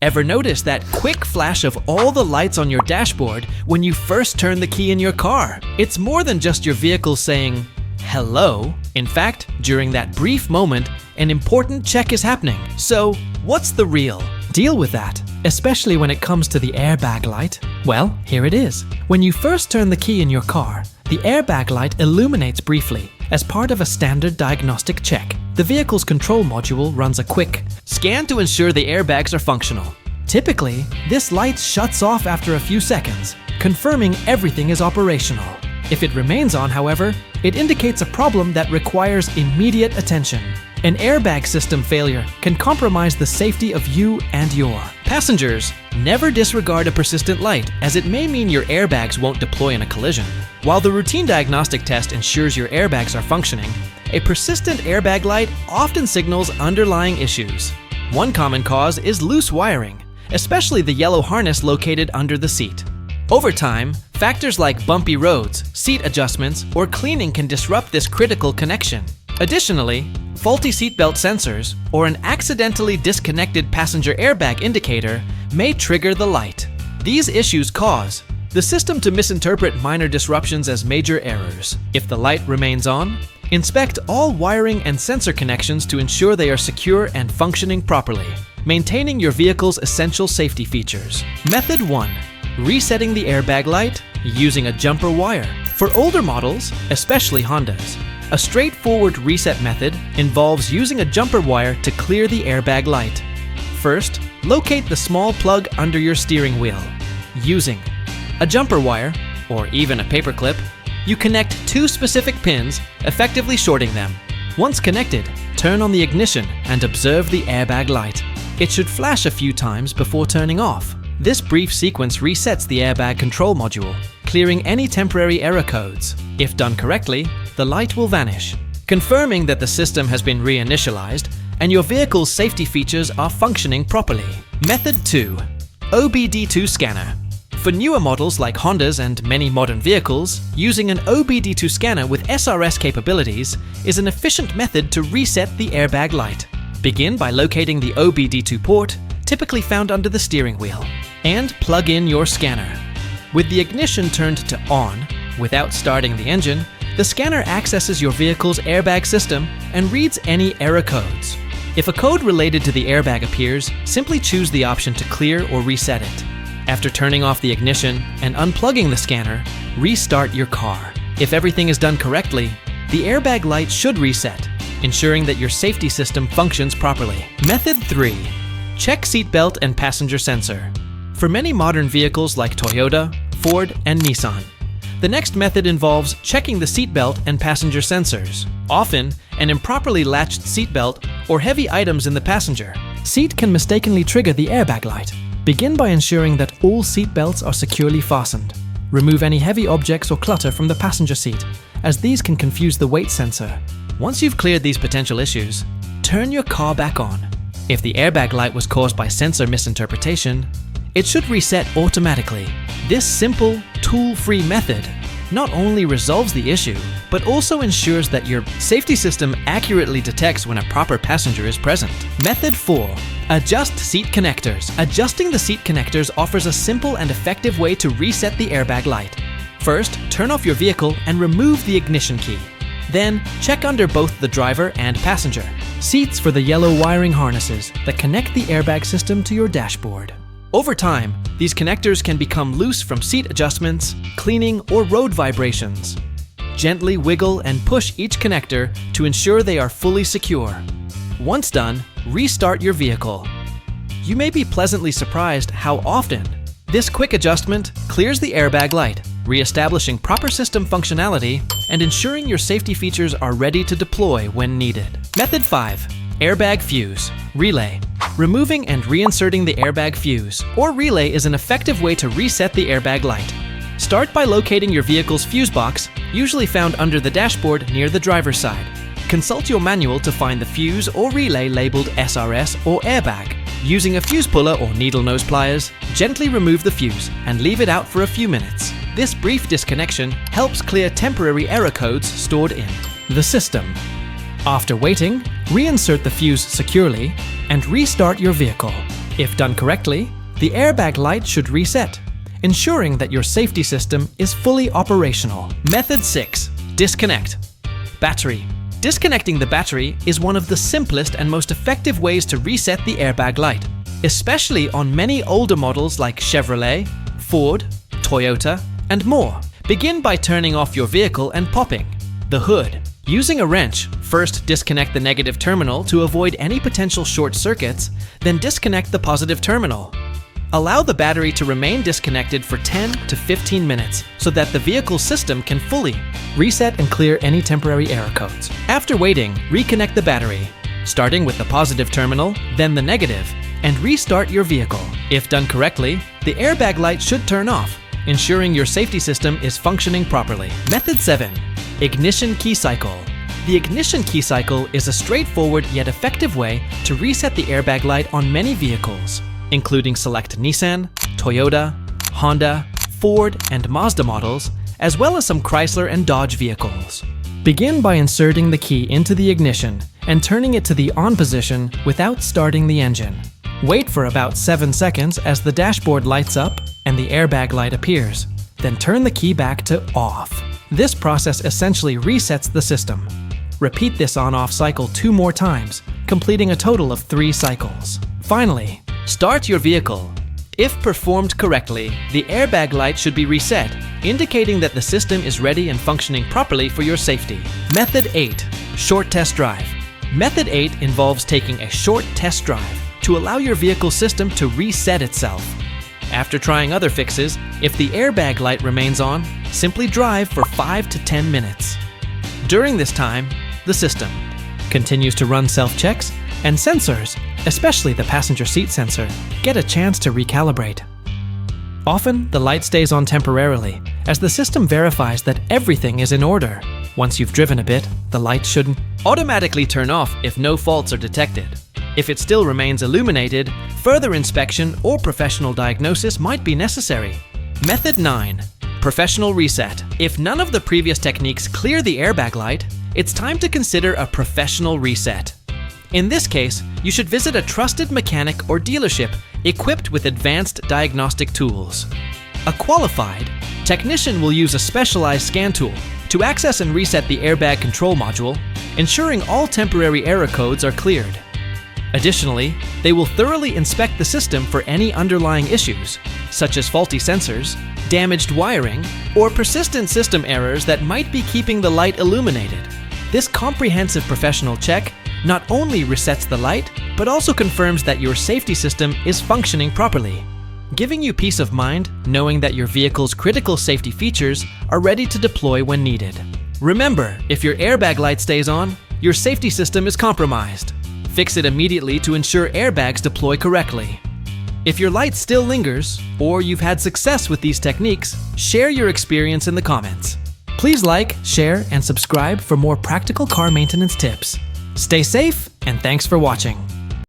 Ever notice that quick flash of all the lights on your dashboard when you first turn the key in your car? It's more than just your vehicle saying, hello. In fact, during that brief moment, an important check is happening. So, what's the real deal with that? Especially when it comes to the airbag light. Well, here it is. When you first turn the key in your car, the airbag light illuminates briefly as part of a standard diagnostic check. The vehicle's control module runs a quick scan to ensure the airbags are functional. Typically, this light shuts off after a few seconds, confirming everything is operational. If it remains on, however, it indicates a problem that requires immediate attention. An airbag system failure can compromise the safety of you and your passengers. Never disregard a persistent light, as it may mean your airbags won't deploy in a collision. While the routine diagnostic test ensures your airbags are functioning, a persistent airbag light often signals underlying issues. One common cause is loose wiring, especially the yellow harness located under the seat. Over time, factors like bumpy roads, seat adjustments, or cleaning can disrupt this critical connection. Additionally, faulty seatbelt sensors or an accidentally disconnected passenger airbag indicator may trigger the light. These issues cause the system to misinterpret minor disruptions as major errors. If the light remains on, inspect all wiring and sensor connections to ensure they are secure and functioning properly, maintaining your vehicle's essential safety features. Method 1. Resetting the airbag light using a jumper wire. For older models, especially Hondas, a straightforward reset method involves using a jumper wire to clear the airbag light. First, locate the small plug under your steering wheel. Using a jumper wire, or even a paperclip, you connect two specific pins, effectively shorting them. Once connected, turn on the ignition and observe the airbag light. It should flash a few times before turning off. This brief sequence resets the airbag control module, clearing any temporary error codes. If done correctly, the light will vanish, confirming that the system has been reinitialized and your vehicle's safety features are functioning properly. Method 2. OBD2 scanner. For newer models like Hondas and many modern vehicles, using an OBD2 scanner with SRS capabilities is an efficient method to reset the airbag light. Begin by locating the OBD2 port, typically found under the steering wheel, and plug in your scanner. With the ignition turned to on, without starting the engine, the scanner accesses your vehicle's airbag system and reads any error codes. If a code related to the airbag appears, simply choose the option to clear or reset it. After turning off the ignition and unplugging the scanner, restart your car. If everything is done correctly, the airbag light should reset, ensuring that your safety system functions properly. Method 3. Check seatbelt and passenger sensor. For many modern vehicles like Toyota, Ford, and Nissan, the next method involves checking the seatbelt and passenger sensors. Often, an improperly latched seatbelt or heavy items in the passenger seat can mistakenly trigger the airbag light. Begin by ensuring that all seatbelts are securely fastened. Remove any heavy objects or clutter from the passenger seat, as these can confuse the weight sensor. Once you've cleared these potential issues, turn your car back on. If the airbag light was caused by sensor misinterpretation, it should reset automatically. This simple, tool-free method not only resolves the issue, but also ensures that your safety system accurately detects when a proper passenger is present. Method 4. Adjust seat connectors. Adjusting the seat connectors offers a simple and effective way to reset the airbag light. First, turn off your vehicle and remove the ignition key. Then, check under both the driver and passenger seats for the yellow wiring harnesses that connect the airbag system to your dashboard. Over time, these connectors can become loose from seat adjustments, cleaning, or road vibrations. Gently wiggle and push each connector to ensure they are fully secure. Once done, restart your vehicle. You may be pleasantly surprised how often this quick adjustment clears the airbag light, re-establishing proper system functionality and ensuring your safety features are ready to deploy when needed. Method 5. Airbag fuse. Relay. Removing and reinserting the airbag fuse or relay is an effective way to reset the airbag light. Start by locating your vehicle's fuse box, usually found under the dashboard near the driver's side. Consult your manual to find the fuse or relay labeled SRS or airbag. Using a fuse puller or needle nose pliers, gently remove the fuse and leave it out for a few minutes. This brief disconnection helps clear temporary error codes stored in the system. After waiting, reinsert the fuse securely and restart your vehicle. If done correctly, the airbag light should reset, ensuring that your safety system is fully operational. Method 6. Disconnect. Battery. Disconnecting the battery is one of the simplest and most effective ways to reset the airbag light, especially on many older models like Chevrolet, Ford, Toyota, and more. Begin by turning off your vehicle and popping the hood. Using a wrench, first disconnect the negative terminal to avoid any potential short circuits, then disconnect the positive terminal. Allow the battery to remain disconnected for 10 to 15 minutes so that the vehicle system can fully reset and clear any temporary error codes. After waiting, reconnect the battery, starting with the positive terminal, then the negative, and restart your vehicle. If done correctly, the airbag light should turn off, ensuring your safety system is functioning properly. Method 7. Ignition key cycle. The ignition key cycle is a straightforward yet effective way to reset the airbag light on many vehicles, including select Nissan, Toyota, Honda, Ford, and Mazda models, as well as some Chrysler and Dodge vehicles. Begin by inserting the key into the ignition and turning it to the on position without starting the engine. Wait for about 7 seconds as the dashboard lights up and the airbag light appears. Then turn the key back to off. This process essentially resets the system. Repeat this on-off cycle 2 more times, completing a total of 3 cycles. Finally, start your vehicle. If performed correctly, the airbag light should be reset, indicating that the system is ready and functioning properly for your safety. Method 8. Short test drive. Method 8 involves taking a short test drive to allow your vehicle system to reset itself. After trying other fixes, if the airbag light remains on, simply drive for 5 to 10 minutes. During this time, the system continues to run self-checks, and sensors, especially the passenger seat sensor, get a chance to recalibrate. Often, the light stays on temporarily, as the system verifies that everything is in order. Once you've driven a bit, the light should automatically turn off if no faults are detected. If it still remains illuminated, further inspection or professional diagnosis might be necessary. Method 9. Professional reset. If none of the previous techniques clear the airbag light, it's time to consider a professional reset. In this case, you should visit a trusted mechanic or dealership equipped with advanced diagnostic tools. A qualified technician will use a specialized scan tool to access and reset the airbag control module, ensuring all temporary error codes are cleared. Additionally, they will thoroughly inspect the system for any underlying issues, such as faulty sensors, damaged wiring, or persistent system errors that might be keeping the light illuminated. This comprehensive professional check not only resets the light, but also confirms that your safety system is functioning properly, giving you peace of mind knowing that your vehicle's critical safety features are ready to deploy when needed. Remember, if your airbag light stays on, your safety system is compromised. Fix it immediately to ensure airbags deploy correctly. If your light still lingers, or you've had success with these techniques, share your experience in the comments. Please like, share, and subscribe for more practical car maintenance tips. Stay safe, and thanks for watching.